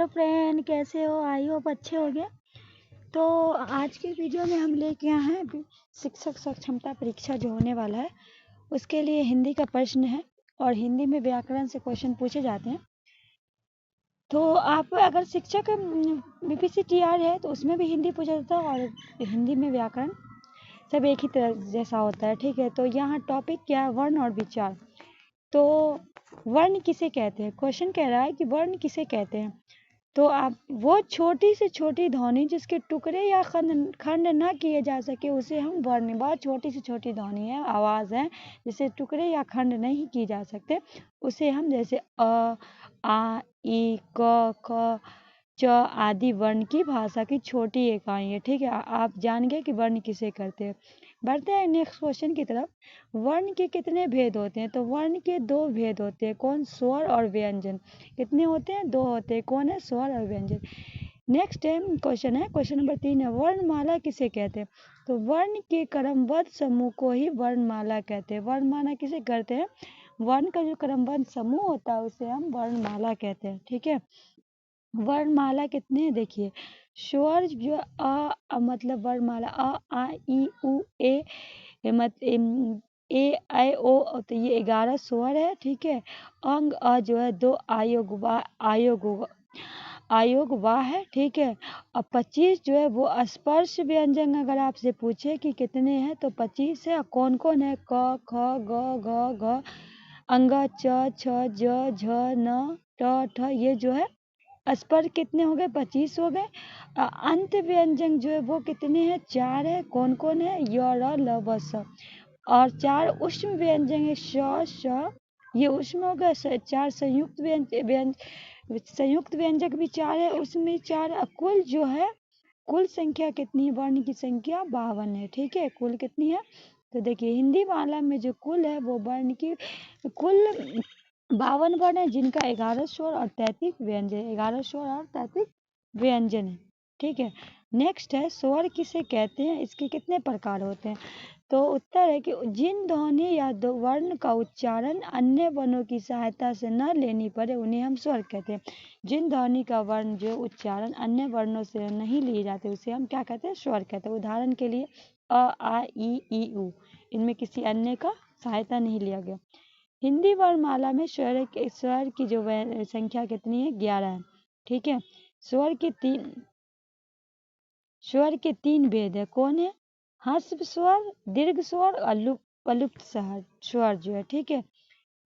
Hello friend, कैसे हो? I hope अच्छे होंगे। तो आज की वीडियो में हम लेके आए हैं शिक्षक सक्षमता परीक्षा जो होने वाला है उसके लिए हिंदी का प्रश्न है और हिंदी में व्याकरण से क्वेश्चन पूछे जाते हैं। तो आप अगर शिक्षक BPCTR है तो उसमें भी हिंदी पूछा जाता है और हिंदी में व्याकरण सब एक ही तरह जैसा होता है। ठीक है, तो यहाँ टॉपिक क्या है? वर्ण और विचार। तो वर्ण किसे कहते हैं? क्वेश्चन कह रहा है कि वर्ण किसे कहते हैं। तो आप वो छोटी से छोटी ध्वनि जिसके टुकड़े या खंड न किए जा सके उसे हम वर्ण, बहुत छोटी से छोटी ध्वनि है, आवाज़ है जिसे टुकड़े या खंड नहीं किए जा सकते उसे हम, जैसे अ, आ, ई, क, ख, च आदि वर्ण की भाषा की छोटी इकाई है। ठीक है, आप जान गए कि वर्ण किसे कहते हैं। बढ़ते हैं नेक्स्ट क्वेश्चन की तरफ। वर्ण के कितने भेद होते हैं? तो वर्ण के दो भेद होते हैं। कौन? स्वर और व्यंजन। कितने होते हैं? दो होते हैं। कौन है? स्वर और व्यंजन। नेक्स्ट क्वेश्चन है, क्वेश्चन नंबर 3 है, वर्णमाला किसे कहते हैं? तो वर्ण के क्रमबद्ध समूह को ही वर्णमाला कहते हैं। वर्णमाला किसे कहते हैं? वर्ण का जो क्रमबद्ध समूह होता है उसे हम वर्णमाला कहते हैं। ठीक है, वर्णमाला कितने हैं देखिए। स्वर जो मतलब वर्णमाला आ ई उ ए ए आई ओ, तो ये 11 स्वर है। ठीक है, अंग जो है 2 आयोग वाह है। ठीक है, और 25 जो है वो स्पर्श व्यंजन अगर आपसे पूछे कि कितने हैं तो 25 है। कौन कौन है? क, ख, ग, घ, घ, अंग, च, छ, ज, झ, न, ट, ठ, ये जो है स्पर्श कितने हो गए? 25 हो गए। अंत व्यंजन जो है वो कितने हैं? 4 है। कौन कौन है? य, र, ल, व, स। और 4 उष्म व्यंजन है, श, श, ये उष्म हो गए। 4 संयुक्त व्यंजक भी 4 है, उसमें 4। कुल जो है, कुल संख्या कितनी है? वर्ण की संख्या 52 है। ठीक है, कुल कितनी है? तो देखिए हिंदी माला में जो कुल है वो वर्ण की कुल 52 वर्ण है जिनका 11 स्वर और 33 व्यंजन, 11 स्वर और 33 व्यंजन है। ठीक है, नेक्स्ट है, स्वर किसे कहते हैं? इसके कितने प्रकार होते हैं? तो उत्तर है कि जिन ध्वनि या वर्ण का उच्चारण अन्य वर्णों की सहायता से न लेनी पड़े उन्हें हम स्वर कहते हैं। जिन ध्वनि का वर्ण जो उच्चारण अन्य वर्णों से नहीं लिए जाते उसे हम क्या कहते हैं? स्वर कहते हैं। उदाहरण के लिए अ, आ, ई, उ, इनमें किसी अन्य का सहायता नहीं लिया गया। हिंदी वर्णमाला में स्वर की जो संख्या कितनी है? 11 है। ठीक है, स्वर के तीन भेद है। कौन है? ह्रस्व स्वर, दीर्घ स्वर और प्लुप्त स्वर जो है। ठीक है,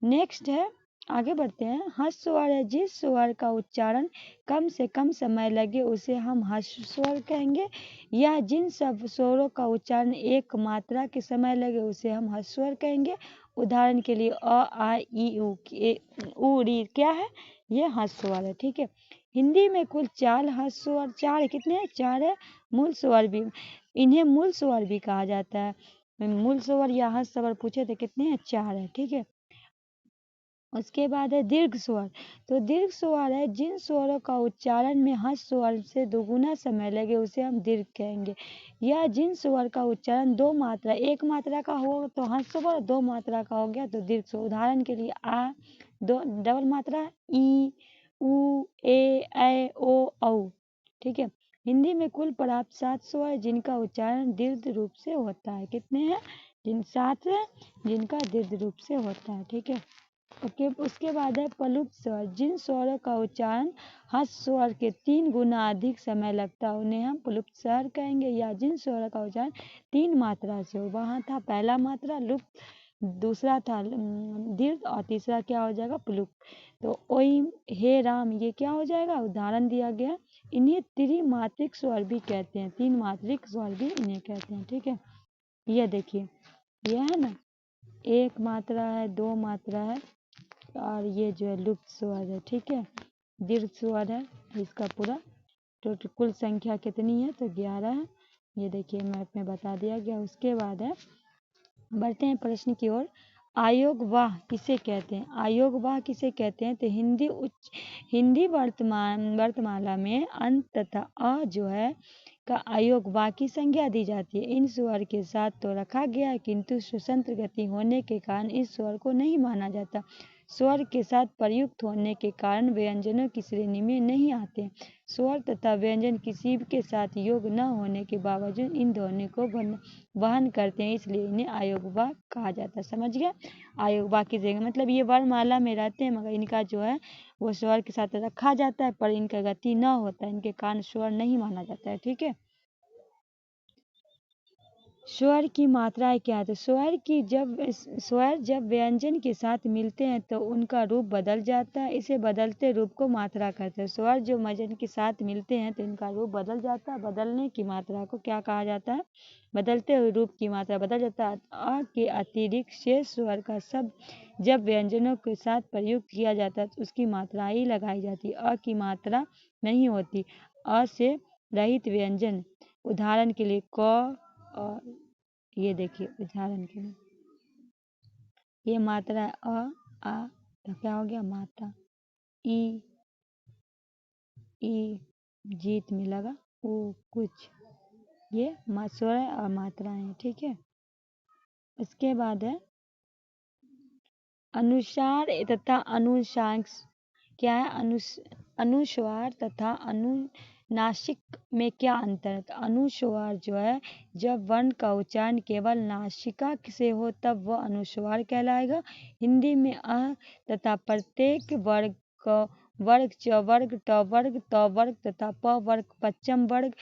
नेक्स्ट है, आगे बढ़ते हैं। ह्रस्व स्वर है जिस स्वर का उच्चारण कम से कम समय लगे उसे हम ह्रस्व स्वर कहेंगे, या जिन सब स्वरों का उच्चारण एक मात्रा के समय लगे उसे हम ह्रस्व स्वर कहेंगे। उदाहरण के लिए अ, आ, ई, उ, री क्या है? ये ह्रस्व स्वर है। ठीक है, हिंदी में कुल 4 ह्रस्व स्वर, 4 कितने हैं? 4 है। मूल स्वर भी, इन्हें मूल स्वर भी कहा जाता है। मूल स्वर या ह्रस्व स्वर पूछे तो कितने हैं? 4 है। ठीक है, उसके बाद है दीर्घ स्वर। तो दीर्घ स्वर है जिन स्वरों का उच्चारण में ह्रस्व स्वर से दोगुना समय लगे उसे हम दीर्घ कहेंगे, या जिन स्वर का उच्चारण दो मात्रा, एक मात्रा का हो तो ह्रस्व स्वर, दो मात्रा का हो गया तो दीर्घ स्वर। उदाहरण के लिए आ, दो डबल मात्रा, ई, उ, ए, ओ, औ। ठीक है, हिंदी में कुल प्राप्त 7 स्वर है जिनका उच्चारण दीर्घ रूप से होता है। कितने हैं? 7 है जिनका दीर्घ रूप से होता है। ठीक है, ओके, उसके बाद है प्लुप्त स्वर। जिन स्वरों का उच्चारण ह्रस्व स्वर के 3 गुना अधिक समय लगता है उन्हें हम प्लुप्त स्वर कहेंगे, या जिन स्वरों का उच्चारण 3 मात्रा से हो। वहाँ था पहला मात्रा लुप्त, दूसरा था दीर्घ और तीसरा क्या हो जाएगा? प्लुप्त। तो ओई, हे राम, ये क्या हो जाएगा? उदाहरण दिया गया। इन्हें त्रिमात्रिक स्वर भी कहते हैं, 3 मात्रिक स्वर भी इन्हें कहते हैं। ठीक है, ये देखिए, यह है ना, एक मात्रा है, दो मात्रा है और ये जो है लुप्त स्वर है। ठीक है, दीर्घ स्वर है इसका पूरा। तो कुल संख्या कितनी है? तो 11 है। ये देखिए मैप में बता दिया गया। उसके बाद है, बढ़ते हैं प्रश्न की ओर। आयोग वाह किसे कहते हैं? आयोग वाह किसे कहते हैं? तो हिंदी वर्तमाला में अंत तथा अ जो है का आयोग वाह की संज्ञा दी जाती है। इन स्वर के साथ तो रखा गया है किंतु स्वतंत्र गति होने के कारण इस स्वर को नहीं माना जाता। स्वर के साथ प्रयुक्त होने के कारण व्यंजनों की श्रेणी में नहीं आते। स्वर तथा व्यंजन किसी के साथ योग न होने के बावजूद इन ध्वनि को वहन करते हैं, इसलिए इन्हें अयोगवाक कहा जाता है। समझ गया? अयोगवाक की जगह मतलब ये वर्णमाला में रहते हैं मगर इनका जो है वो स्वर के साथ रखा जाता है, पर इनका गति न होता है, इनके कारण स्वर नहीं माना जाता है। ठीक है। स्वर की मात्राएं क्या है? तो स्वर जब व्यंजन के साथ मिलते हैं तो उनका रूप बदल जाता है, इसे बदलते रूप को मात्रा कहते हैं। स्वर जो व्यंजन के साथ मिलते हैं तो इनका रूप बदल जाता है, बदलने की मात्रा को क्या कहा जाता है? बदलते हुए रूप की मात्रा बदल जाता है। अ के अतिरिक्त शेष स्वर का शब्द जब व्यंजनों के साथ प्रयुक्त किया जाता है तो उसकी मात्रा ही लगाई जाती है, अ की मात्रा नहीं होती। अ से रहित व्यंजन, उदाहरण के लिए क, और ये देखिए उदाहरण के लिए ये मात्रा है अ, आ, तो क्या हो गया? मात्रा ई, ई जीत में लगा ओ कुछ, ये स्वर और मात्राएं हैं। ठीक है। इसके बाद है अनुसार तथा अनुशांस। क्या है? अनुस्वार तथा अनुनासिक में क्या अंतर है? तो अनुस्वार जो है जब वर्ण का उच्चारण केवल नासिका से हो तब वह अनुस्वार कहलाएगा। हिंदी में अ तथा प्रत्येक वर्ग क वर्ग, च वर्ग, ट वर्ग, त वर्ग तथा प वर्ग, पश्चम वर्ग,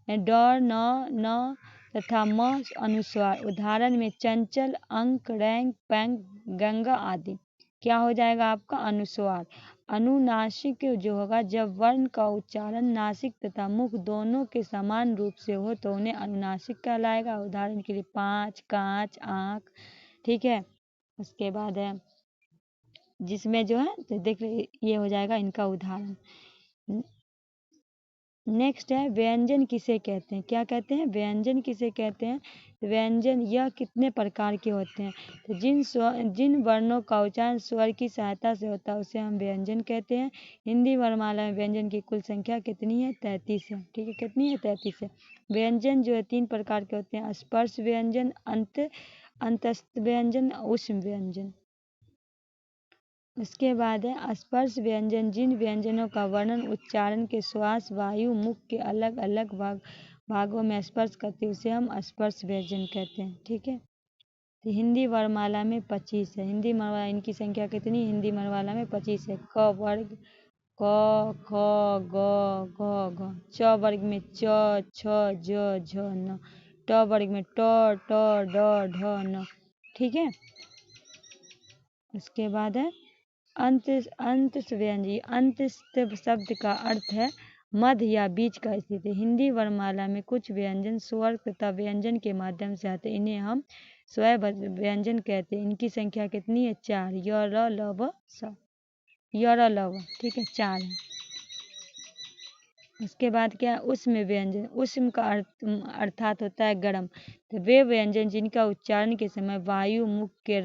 ड, न तथा म अनुस्वार। उदाहरण में चंचल, अंक, रैंक, पैंक, गंगा आदि। क्या हो जाएगा आपका? अनुस्वार। अनुनासिक जो होगा जब वर्ण का उच्चारण नासिक तथा मुख दोनों के समान रूप से हो तो उन्हें अनुनासिक कहलाएगा। उदाहरण के लिए पाँच, कांच, आँख। ठीक है। उसके बाद है जिसमें जो है तो देख ये हो जाएगा इनका उदाहरण। नेक्स्ट है व्यंजन किसे कहते हैं? क्या कहते हैं? व्यंजन किसे कहते हैं? व्यंजन यह कितने प्रकार के होते हैं? तो जिन वर्णों का उच्चारण स्वर की सहायता से होता है उसे हम व्यंजन कहते हैं। हिंदी वर्णमाला में व्यंजन की कुल संख्या कितनी है? 33 है। ठीक है। कितनी है? 33 है। व्यंजन जो है 3 प्रकार के होते हैं, स्पर्श व्यंजन, अंतस्थ व्यंजन, ऊष्म व्यंजन। उसके बाद है स्पर्श व्यंजन, जिन व्यंजनों का वर्णन उच्चारण के श्वास वायु मुख के अलग अलग भागों में स्पर्श करते हैं उसे हम स्पर्श व्यंजन कहते हैं। ठीक है। तो हिंदी वर्णमाला में 25 है। हिंदी वर्णमाला इनकी संख्या कितनी? हिंदी वर्णमाला में 25 है। क वर्ग क, ख, ग, घ, घ। च वर्ग में च, छ, ज, झ, न। ट वर्ग में ट, ट, ड, ढ, न। ठीक है। उसके बाद है अंत व्यंजन। अंत शब्द का अर्थ है मध्य या बीच का स्थिति। हिंदी वर्णमाला में कुछ व्यंजन स्वर तथा व्यंजन के माध्यम से आते हैं, इन्हें हम स्वर व्यंजन कहते हैं। इनकी संख्या कितनी है? 4। य, र, ल, व, स। य, र, ल, व। ठीक है। 4 है। उसके बाद क्या है? ऊष्म व्यंजन। ऊष्म का अर्थात होता है गर्म। तो वे व्यंजन जिनका उच्चारण के समय वायु मुख के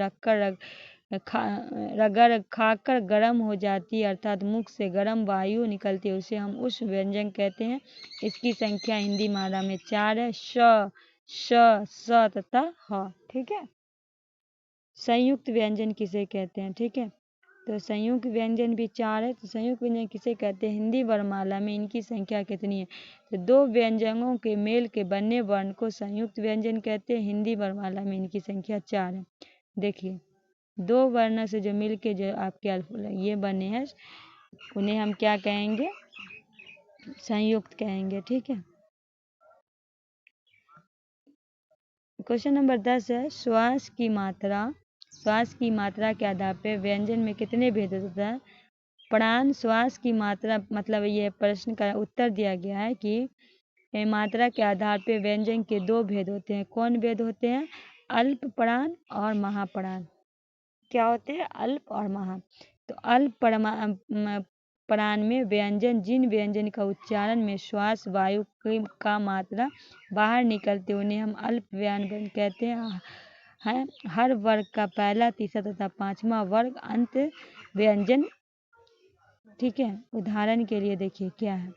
रगड़ खाकर गर्म हो जाती है अर्थात मुख से गर्म वायु निकलती है उसे हम उष्ण व्यंजन कहते हैं। इसकी संख्या हिंदी माला में 4 है। श, स तथा ह। ठीक है। संयुक्त व्यंजन किसे कहते हैं? ठीक है। तो संयुक्त व्यंजन भी 4 है। तो संयुक्त व्यंजन किसे कहते हैं? हिंदी वर्णमाला में इनकी संख्या कितनी है? तो 2 व्यंजनों के मेल के बने वर्ण को संयुक्त व्यंजन कहते हैं। हिंदी वर्णमाला में इनकी संख्या 4 है। देखिए 2 वर्ण से जो मिल के जो आपके ये बने हैं उन्हें हम क्या कहेंगे? संयुक्त कहेंगे। ठीक है। क्वेश्चन नंबर 10 है श्वास की मात्रा के आधार पर व्यंजन में कितने भेद होता है? प्राण श्वास की मात्रा मतलब ये प्रश्न का उत्तर दिया गया है कि मात्रा के आधार पर व्यंजन के 2 भेद होते हैं। कौन भेद होते हैं? अल्प प्राण और महाप्राण। क्या होते हैं? अल्प और महा। तो अल्प प्राण में व्यंजन जिन व्यंजन का उच्चारण में श्वास वायु का मात्रा बाहर निकलते उन्हें हम अल्प व्यंजन कहते हैं। हर वर्ग का पहला, तीसरा तथा 5वां वर्ग अंत व्यंजन। ठीक है। उदाहरण के लिए देखिए क्या है।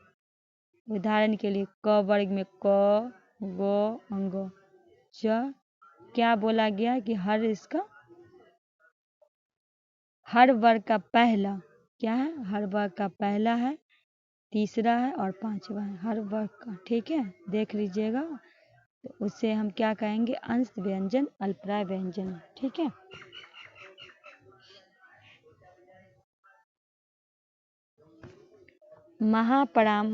उदाहरण के लिए क वर्ग में क, ग, अंग, च। क्या बोला गया कि हर इसका हर वर्ग का पहला क्या है, हर वर्ग का पहला है, तीसरा है और पांचवा है, हर वर्ग का। ठीक है, देख लीजिएगा। तो उसे हम क्या कहेंगे, अंश व्यंजन, अल्पराय व्यंजन। ठीक है, महापरान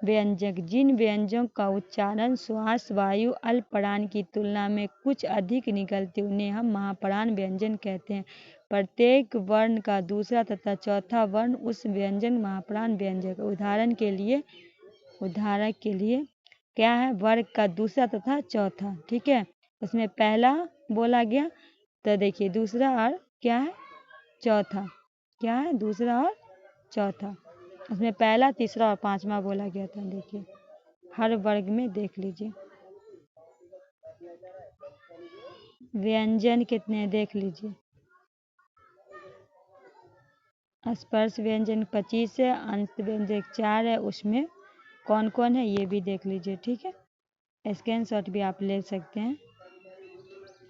व्यंजक, जिन व्यंजनों का उच्चारण श्वास वायु अल्पप्राण की तुलना में कुछ अधिक निकलती उन्हें हम महापरान व्यंजन कहते हैं। प्रत्येक वर्ण का दूसरा तथा चौथा वर्ण उस व्यंजन महापरान व्यंजक। उदाहरण के लिए क्या है, वर्ग का दूसरा तथा चौथा। ठीक है, उसमें पहला बोला गया, तो देखिए दूसरा और क्या है, चौथा। क्या है, दूसरा और चौथा, उसमें पहला, तीसरा और पांचवा बोला गया था। देखिए हर वर्ग में देख लीजिए व्यंजन कितने, देख लीजिए। स्पर्श व्यंजन 25 है, अंश व्यंजन 4 है, उसमें कौन कौन है ये भी देख लीजिए। ठीक है, स्क्रीनशॉट भी आप ले सकते हैं।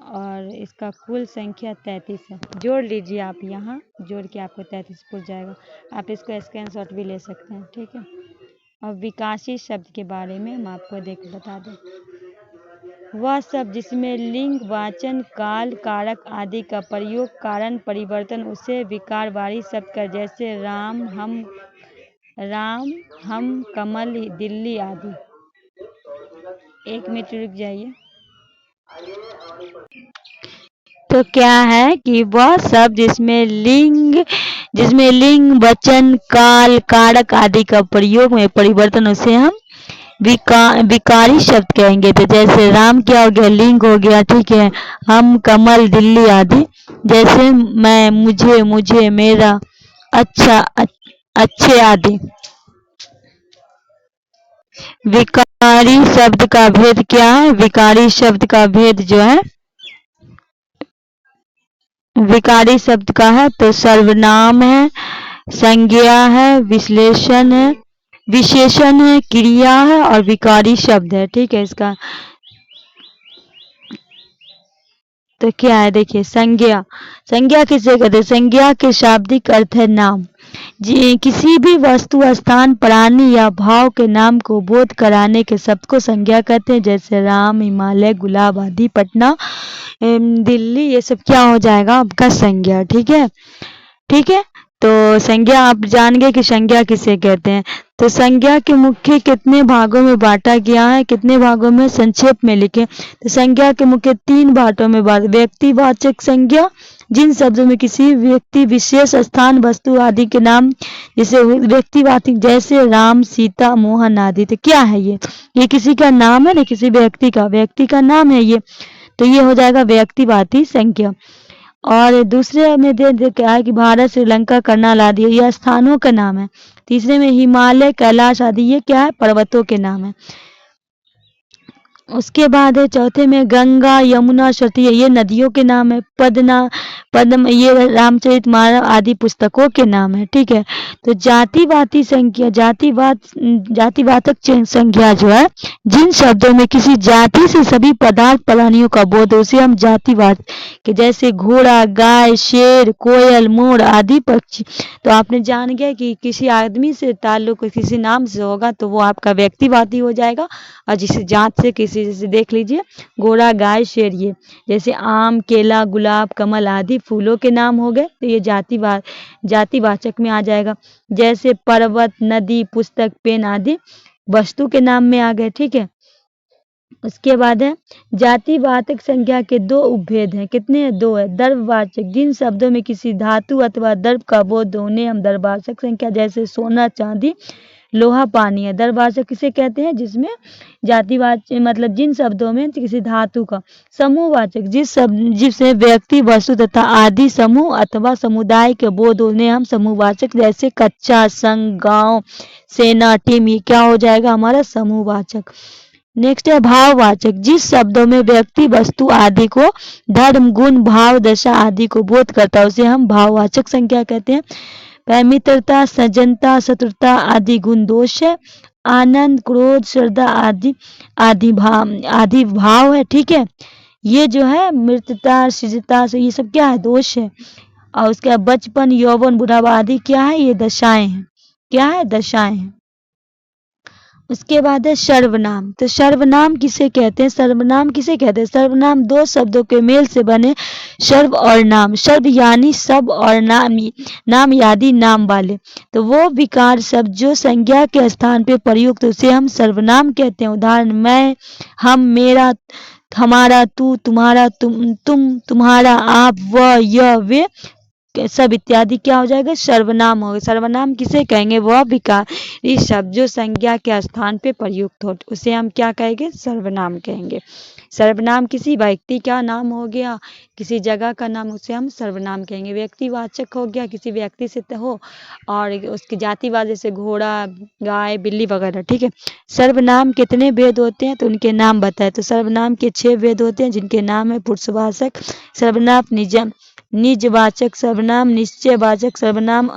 और इसका कुल संख्या 33 है। जोड़ लीजिए आप, यहाँ जोड़ के आपको 33 पूछ जाएगा। आप इसको स्क्रीनशॉट भी ले सकते हैं। ठीक है, और विकासी शब्द के बारे में हम आपको बता दें, वह शब्द जिसमें लिंग, वाचन, काल, कारक आदि का प्रयोग, कारण परिवर्तन उसे विकारवारी शब्द कर, जैसे राम, हम, कमल, दिल्ली आदि। एक मिनट रुक जाइए। तो क्या है कि वह शब्द जिसमें लिंग, वचन, काल, कारक आदि का प्रयोग में परिवर्तन उसे हम विकारी शब्द कहेंगे। तो जैसे राम क्या हो गया, लिंग हो गया। ठीक है, हम, कमल, दिल्ली आदि। जैसे मैं, मुझे, मेरा, अच्छा, अच्छे आदि। विकारी शब्द का भेद क्या है, विकारी शब्द का भेद जो है, विकारी शब्द का है तो सर्वनाम है, संज्ञा है, विशेषण है, क्रिया है और विकारी शब्द है। ठीक है, इसका तो क्या है, देखिए संज्ञा किसे कहते हैं, संज्ञा के शाब्दिक अर्थ है नाम। जी, किसी भी वस्तु, स्थान, प्राणी या भाव के नाम को बोध कराने के शब्द को संज्ञा कहते हैं। जैसे राम, हिमालय, गुलाब आदि, पटना, दिल्ली, ये सब क्या हो जाएगा आपका संज्ञा। ठीक है, तो संज्ञा आप जान गए कि संज्ञा किसे कहते हैं। तो संज्ञा के मुख्य कितने भागों में बांटा गया है, कितने भागों में, संक्षेप में लिखें। तो संज्ञा के मुख्य 3 भागों में व्यक्तिवाचक संज्ञा, जिन शब्दों में किसी व्यक्ति, विशेष, स्थान, वस्तु आदि के नाम, जैसे व्यक्तिवाचक, जैसे राम, सीता, मोहन आदि। तो क्या है ये किसी का नाम है ना, किसी व्यक्ति का नाम है ये, तो ये हो जाएगा व्यक्तिवाची संज्ञा। और दूसरे में दे क्या है कि भारत, श्रीलंका, करनाल आदि यह स्थानों का नाम है। तीसरे में हिमालय, कैलाश आदि ये क्या है, पर्वतों के नाम है। उसके बाद है चौथे में गंगा, यमुना, सरस्वती, ये नदियों के नाम है। पद्म ये रामचरितमानस आदि पुस्तकों के नाम है। ठीक है, तो जातिवाचक संज्ञा जो है, जिन शब्दों में किसी जाति से सभी पदार्थ प्राणियों का बोध, उसे हम जातिवाचक के, जैसे घोड़ा, गाय, शेर, कोयल, मोर आदि पक्षी। तो आपने जान गया कि किसी आदमी से ताल्लुक किसी नाम से होगा तो वो आपका व्यक्तिवादी हो जाएगा। और जिस जात से किसी, जैसे देख लीजिए घोड़ा, गाय, शेर, ये जैसे आम, केला, गुलाब, कमल आदि फूलों के नाम हो गए, तो ये जातिवाचक में आ जाएगा। जैसे पर्वत, नदी, पुस्तक, पेन आदि वस्तु के नाम में आ गए। ठीक है, उसके बाद है जातिवाचक संज्ञा के 2 उपभेद हैं। कितने हैं, 2 है। द्रव्यवाचक, जिन शब्दों में किसी धातु अथवा द्रव्य का बोध, उन्हें हम द्रव्यवाचक संज्ञा, जैसे सोना, चांदी, लोहा, पानी है। द्रव्यवाचक किसे कहते हैं, जिसमें जातिवाचक मतलब जिन शब्दों में किसी धातु का। समूहवाचक, जिससे व्यक्ति, वस्तु तथा आदि समूह अथवा समुदाय के बोध, उन्हें हम समूहवाचक, जैसे कच्चा, संघ, गांव, सेना, टीम, ये क्या हो जाएगा हमारा समूहवाचक। नेक्स्ट है भाववाचक, जिस शब्दों में व्यक्ति, वस्तु आदि को, धर्म, गुण, भाव, दशा आदि को बोध करता है, उसे हम भाववाचक संज्ञा कहते हैं। मित्रता, सज्जनता, शत्रुता आदि गुण दोष है। आनंद, क्रोध, श्रद्धा आदि भाव है। ठीक है, ये जो है मृतता, सृजता से ये सब क्या है? दोष है। और उसके बाद बचपन, यौवन, बुढ़ापा आदि क्या है? ये दशाएं हैं। क्या है? दशाएं हैं। उसके बाद है सर्वनाम। तो सर्वनाम किसे कहते हैं? सर्वनाम किसे कहते हैं? सर्वनाम दो शब्दों के मेल से बने सर्व और नाम। सर्व यानी सब और नाम यादि नाम वाले। तो वो विकार शब्द जो संज्ञा के स्थान पे प्रयुक्त उसे हम सर्वनाम कहते हैं। उदाहरण मैं, हम, मेरा, हमारा, तू, तुम्हारा, तुम, तुम्हारा, आप, वह, यह, वे सब इत्यादि क्या हो जाएगा? सर्वनाम हो। सर्वनाम किसे कहेंगे? वह विकारी शब्द जो संज्ञा के स्थान पे प्रयुक्त हो उसे हम क्या कहेंगे? सर्वनाम कहेंगे। सर्वनाम किसी व्यक्ति का नाम हो गया, किसी जगह का नाम, उसे हम सर्वनाम कहेंगे। व्यक्तिवाचक हो गया, किसी व्यक्ति से हो, और उसकी जातिवाचक जैसे घोड़ा, गाय, बिल्ली वगैरह। ठीक है। सर्वनाम कितने भेद होते हैं? तो उनके नाम बताए। तो सर्वनाम के 6 भेद होते हैं, जिनके नाम है पुरुषवाचक सर्वनाम, निजवाचक सर्वनाम, निश्चयवाचक सर्वनाम,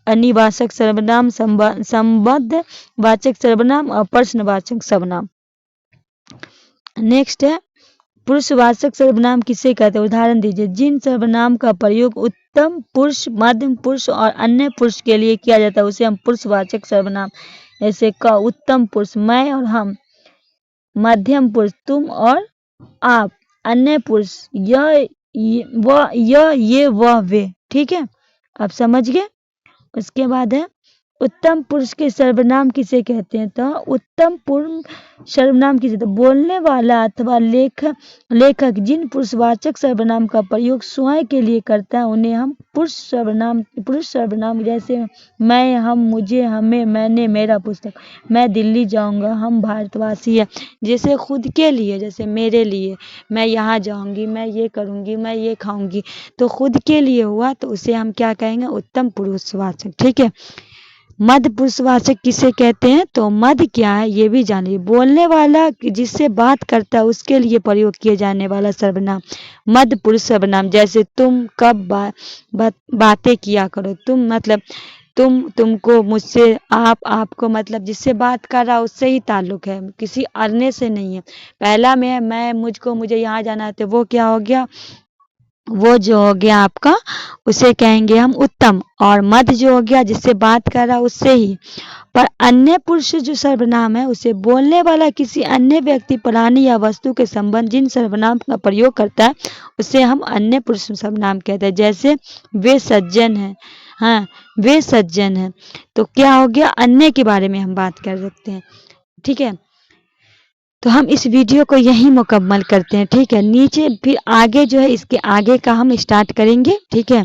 अनिवाचक सर्वनाम, संबद्ध वाचक सर्वनाम और प्रश्नवाचक सर्वनाम। नेक्स्ट है पुरुषवाचक सर्वनाम किसे कहते हैं? उदाहरण दीजिए। जिन सर्वनाम का प्रयोग उत्तम पुरुष, मध्यम पुरुष और अन्य पुरुष के लिए किया जाता है उसे हम पुरुषवाचक सर्वनाम। जैसे का उत्तम पुरुष मैं और हम, मध्यम पुरुष तुम और आप, अन्य पुरुष यह, वह, यह, ये, वह, वे। ठीक है, आप समझ गए। उसके बाद है उत्तम पुरुष के सर्वनाम किसे कहते हैं? तो उत्तम पुरुष सर्वनाम किसे? तो बोलने वाला अथवा लेखक जिन पुरुषवाचक सर्वनाम का प्रयोग स्वयं के लिए करता है उन्हें हम पुरुष सर्वनाम जैसे मैं, हम, मुझे, हमें, मैंने, मेरा पुस्तक, मैं दिल्ली जाऊंगा, हम भारतवासी है। जैसे खुद के लिए, जैसे मेरे लिए, मैं यहाँ जाऊंगी, मैं ये करूंगी, मैं ये खाऊंगी। तो खुद के लिए हुआ तो उसे हम क्या कहेंगे? उत्तम पुरुषवाचक। ठीक है। मध्य पुरुषवाचक किसे कहते हैं? तो मध्य क्या है ये भी जानिए। बोलने वाला जिससे बात करता है उसके लिए प्रयोग किए जाने वाला सर्वनाम मध्य पुरुष सर्वनाम। जैसे तुम कब बातें किया करो। तुम मतलब तुमको, मुझसे, आप, आपको, मतलब जिससे बात कर रहा उससे ही ताल्लुक है, किसी अन्य से नहीं है। पहला में मैं, मुझको, मुझे यहाँ जाना है, तो वो क्या हो गया? वो जो हो गया आपका, उसे कहेंगे हम उत्तम। और मध्य जो हो गया जिससे बात कर रहा उससे ही। पर अन्य पुरुष जो सर्वनाम है उसे बोलने वाला किसी अन्य व्यक्ति, प्राणी या वस्तु के संबंध जिन सर्वनाम का प्रयोग करता है उसे हम अन्य पुरुष सर्वनाम कहते हैं। जैसे वे सज्जन है, हाँ वे सज्जन है, तो क्या हो गया? अन्य के बारे में हम बात कर सकते हैं। ठीक है। तो हम इस वीडियो को यहीं मुकम्मल करते हैं। ठीक है। नीचे फिर आगे जो है इसके आगे का हम स्टार्ट करेंगे। ठीक है।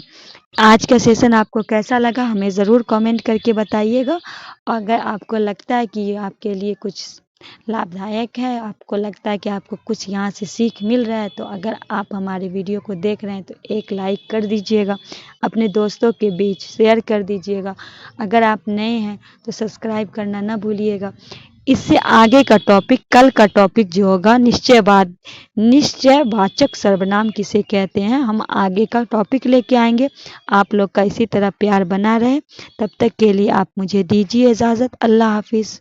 आज का सेशन आपको कैसा लगा हमें ज़रूर कमेंट करके बताइएगा। अगर आपको लगता है कि ये आपके लिए कुछ लाभदायक है, आपको लगता है कि आपको कुछ यहाँ से सीख मिल रहा है, तो अगर आप हमारे वीडियो को देख रहे हैं तो एक लाइक कर दीजिएगा, अपने दोस्तों के बीच शेयर कर दीजिएगा। अगर आप नए हैं तो सब्सक्राइब करना ना भूलिएगा। इससे आगे का टॉपिक, कल का टॉपिक जो होगा निश्चयवाचक सर्वनाम किसे कहते हैं, हम आगे का टॉपिक लेके आएंगे। आप लोग का इसी तरह प्यार बना रहे। तब तक के लिए आप मुझे दीजिए इजाज़त। अल्लाह हाफिज़।